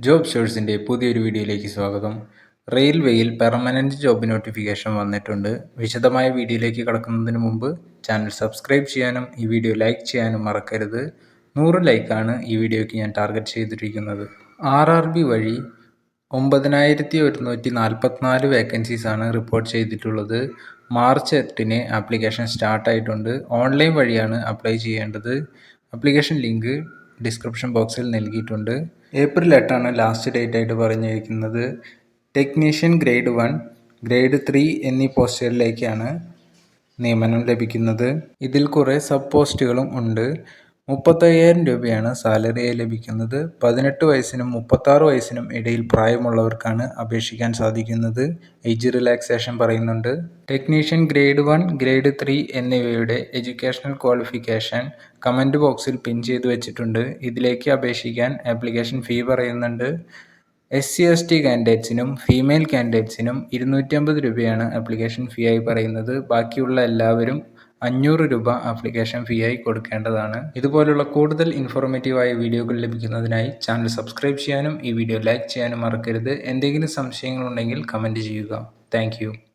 Job ഷോഴ്സിൻ്റെ പുതിയൊരു വീഡിയോയിലേക്ക് സ്വാഗതം. റെയിൽവേയിൽ പെർമനൻറ്റ് ജോബ് നോട്ടിഫിക്കേഷൻ വന്നിട്ടുണ്ട്. വിശദമായ വീഡിയോയിലേക്ക് കടക്കുന്നതിന് മുമ്പ് ചാനൽ സബ്സ്ക്രൈബ് ചെയ്യാനും ഈ വീഡിയോ ലൈക്ക് ചെയ്യാനും മറക്കരുത്. 100 ലൈക്കാണ് ഈ വീഡിയോയ്ക്ക് ഞാൻ ടാർഗറ്റ് ചെയ്തിരിക്കുന്നത്. RRB വഴി 9144 വേക്കൻസീസാണ് റിപ്പോർട്ട് ചെയ്തിട്ടുള്ളത്. മാർച്ച് 8-ന് ആപ്ലിക്കേഷൻ സ്റ്റാർട്ടായിട്ടുണ്ട്. ഓൺലൈൻ വഴിയാണ് അപ്ലൈ ചെയ്യേണ്ടത്. ആപ്ലിക്കേഷൻ ലിങ്ക് ഡിസ്ക്രിപ്ഷൻ ബോക്സിൽ നൽകിയിട്ടുണ്ട്. April 8 ലാസ്റ്റ് ഡേറ്റ് ആയിട്ട് പറഞ്ഞിരിക്കുന്നത്. ടെക്നീഷ്യൻ ഗ്രേഡ് 1, ഗ്രേഡ് 3 എന്നീ പോസ്റ്റുകളിലേക്കാണ് നിയമനം ലഭിക്കുന്നത്. ഇതിൽ കുറേ സബ് പോസ്റ്റുകളും ഉണ്ട്. 35,000 രൂപയാണ് സാലറിയായി ലഭിക്കുന്നത്. 18 വയസ്സിനും 36 വയസ്സിനും ഇടയിൽ പ്രായമുള്ളവർക്കാണ് അപേക്ഷിക്കാൻ സാധിക്കുന്നത്. ഏജ് റിലാക്സേഷൻ പറയുന്നുണ്ട്. ടെക്നീഷ്യൻ ഗ്രേഡ് 1, ഗ്രേഡ് 3 എന്നിവയുടെ എഡ്യൂക്കേഷണൽ ക്വാളിഫിക്കേഷൻ കമൻറ്റ് ബോക്സിൽ പിൻ ചെയ്ത് വെച്ചിട്ടുണ്ട്. ഇതിലേക്ക് അപേക്ഷിക്കാൻ ആപ്ലിക്കേഷൻ ഫീ പറയുന്നുണ്ട്. SC/ST കാൻഡിഡേറ്റ്സിനും ഫീമെയിൽ കാൻഡിഡേറ്റ്സിനും 250 രൂപയാണ് ആപ്ലിക്കേഷൻ ഫീ ആയി പറയുന്നത്. ബാക്കിയുള്ള എല്ലാവരും 500 രൂപ ആപ്ലിക്കേഷൻ ഫീ ആയി കൊടുക്കേണ്ടതാണ്. ഇതുപോലുള്ള കൂടുതൽ ഇൻഫോർമേറ്റീവായ വീഡിയോകൾ ലഭിക്കുന്നതിനായി ചാനൽ സബ്സ്ക്രൈബ് ചെയ്യാനും ഈ വീഡിയോ ലൈക്ക് ചെയ്യാനും മറക്കരുത്. എന്തെങ്കിലും സംശയങ്ങളുണ്ടെങ്കിൽ കമൻറ്റ് ചെയ്യുക. താങ്ക്